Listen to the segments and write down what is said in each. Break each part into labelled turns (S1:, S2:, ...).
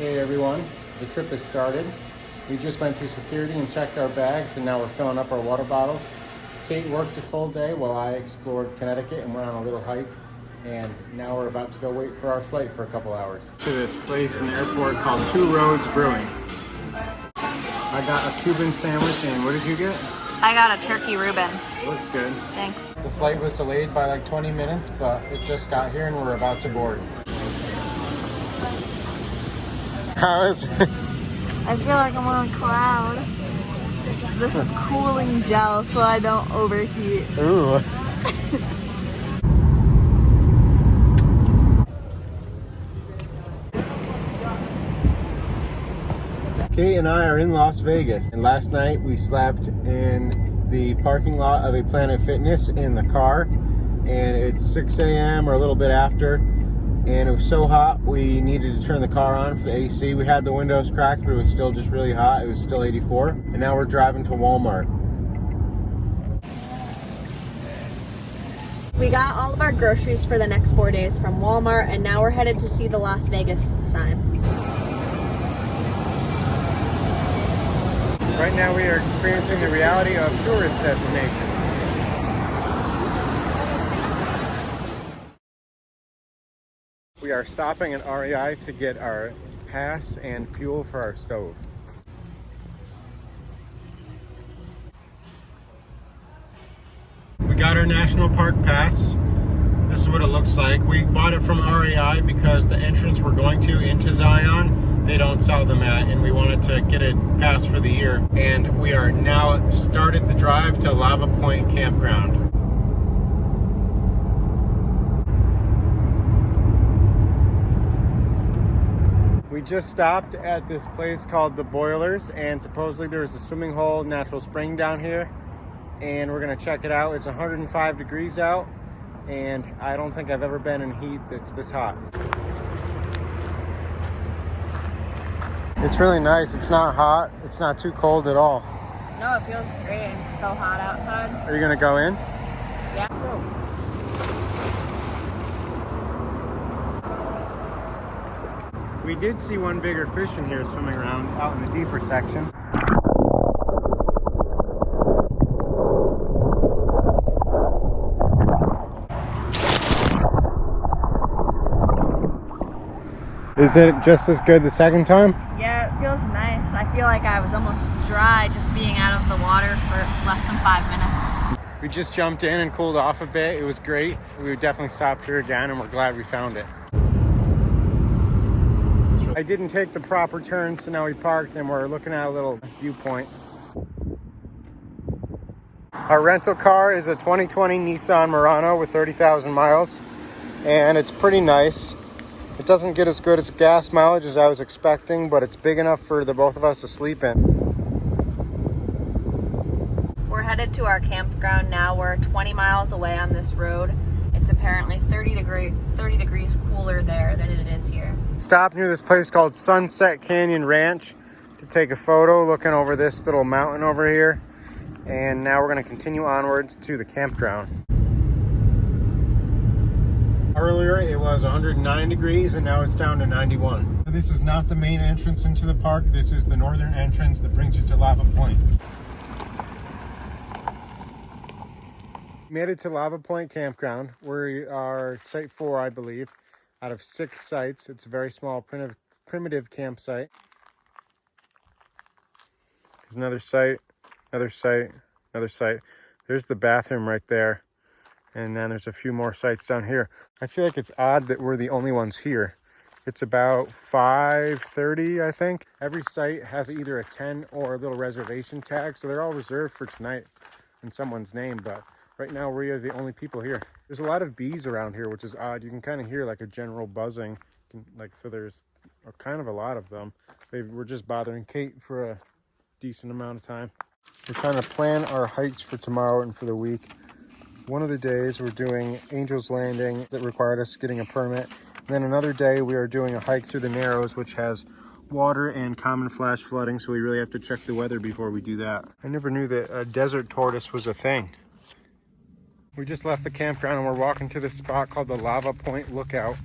S1: Hey everyone, the trip has started. We just went through security and checked our bags, and now we're filling up our water bottles. Kate worked a full day while I explored Connecticut and went on a little hike. And now we're about to go wait for our flight for a couple hours. To this place in the airport called Two Roads Brewing. I got a Cuban sandwich, and what did you get?
S2: I got a turkey Reuben.
S1: Looks good.
S2: Thanks.
S1: The flight was delayed by like 20 minutes, but it just got here and we're about to board. How is it?
S2: I feel like I'm on a cloud. This is cooling gel so I don't overheat.
S1: Ooh. Kate and I are in Las Vegas, and last night we slept in the parking lot of a Planet Fitness in the car, and it's 6 a.m. or a little bit after, and it was so hot we needed to turn the car on for the AC. We had the windows cracked, but it was still just really hot. It was still 84, and now we're driving to Walmart.
S2: We got all of our groceries for the next 4 days from Walmart, and now we're headed to see the Las Vegas sign.
S1: Right now we are experiencing the reality of tourist destinations. We are stopping at REI to get our pass and fuel for our stove. We got our National Park Pass. This is what it looks like. We bought it from REI because the entrance we're going to into Zion, they don't sell them at, and we wanted to get it passed for the year. And we are now started the drive to Lava Point Campground. We just stopped at this place called The Boilers, and supposedly there's a swimming hole, natural spring down here, and we're gonna check it out. It's 105 degrees out, and I don't think I've ever been in heat that's this hot. It's really nice. It's not hot. It's not too cold at all.
S2: No, it feels great. It's so hot outside.
S1: Are you gonna go in?
S2: Yeah.
S1: We did see one bigger fish in here swimming around out in the deeper section. Is it just as good the second time?
S2: Yeah, it feels nice. I feel like I was almost dry just being out of the water for less than 5 minutes.
S1: We just jumped in and cooled off a bit. It was great. We would definitely stop here again, and we're glad we found it. I didn't take the proper turn, so now we parked and we're looking at a little viewpoint. Our rental car is a 2020 Nissan Murano with 30,000 miles, and it's pretty nice. It doesn't get as good as gas mileage as I was expecting, but it's big enough for the both of us to sleep in.
S2: We're headed to our campground now. We're 20 miles away on this road. It's apparently 30 degrees cooler there than it is here.
S1: Stopped near this place called Sunset Canyon Ranch to take a photo looking over this little mountain over here. And now we're going to continue onwards to the campground. Earlier it was 109 degrees and now it's down to 91. This is not the main entrance into the park. This is the northern entrance that brings you to Lava Point. Made it to Lava Point Campground. We are site 4, I believe, out of 6 sites. It's a very small primitive campsite. There's another site, another site, another site. There's the bathroom right there. And then there's a few more sites down here. I feel like it's odd that we're the only ones here. It's about 5:30, I think. Every site has either a 10 or a little reservation tag, so they're all reserved for tonight in someone's name, but right now we are the only people here. There's a lot of bees around here, which is odd. You can kind of hear like a general buzzing, so there's kind of a lot of them. They were just bothering Kate for a decent amount of time. We're trying to plan our hikes for tomorrow and for the week. One of the days we're doing Angel's Landing that required us getting a permit. And then another day we are doing a hike through the Narrows, which has water and common flash flooding, so we really have to check the weather before we do that. I never knew that a desert tortoise was a thing. We just left the campground and we're walking to this spot called the Lava Point Lookout,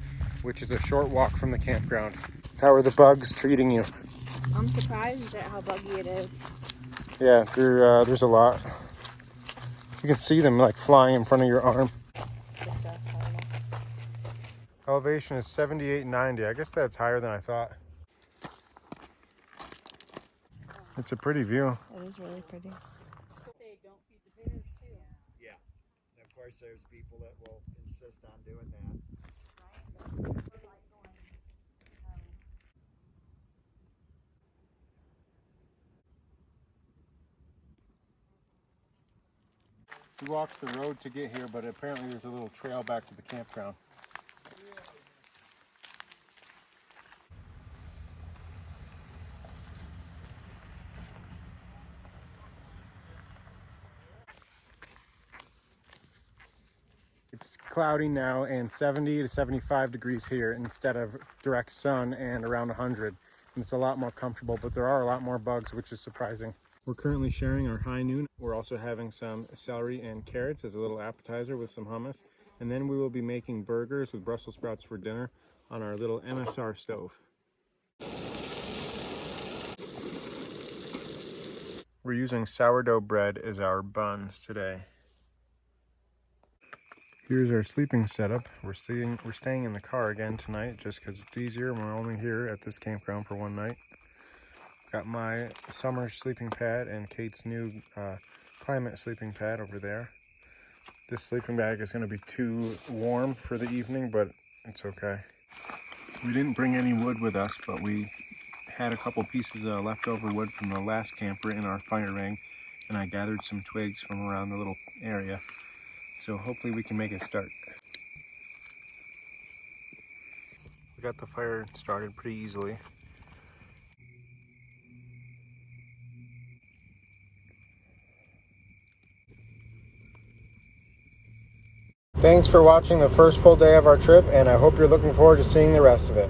S1: which is a short walk from the campground. How are the bugs treating you?
S2: I'm surprised at how buggy it is.
S1: Yeah, there's a lot. You can see them like flying in front of your arm. Elevation is 7890. I guess that's higher than I thought. It's a pretty view.
S2: It is really pretty.
S3: Yeah, of course there's people that will insist on doing that.
S1: We walked the road to get here, but apparently there's a little trail back to the campground. It's cloudy now and 70 to 75 degrees here instead of direct sun and around 100. And it's a lot more comfortable, but there are a lot more bugs, which is surprising. We're currently sharing our high noon. We're also having some celery and carrots as a little appetizer with some hummus. And then we will be making burgers with Brussels sprouts for dinner on our little MSR stove. We're using sourdough bread as our buns today. Here's our sleeping setup. We're staying in the car again tonight just because it's easier. We're only here at this campground for one night. Got my summer sleeping pad and Kate's new climate sleeping pad over there. This sleeping bag is going to be too warm for the evening, but it's okay. We didn't bring any wood with us, but we had a couple pieces of leftover wood from the last camper in our fire ring, and I gathered some twigs from around the little area. So hopefully we can make a start. We got the fire started pretty easily. Thanks for watching the first full day of our trip, and I hope you're looking forward to seeing the rest of it.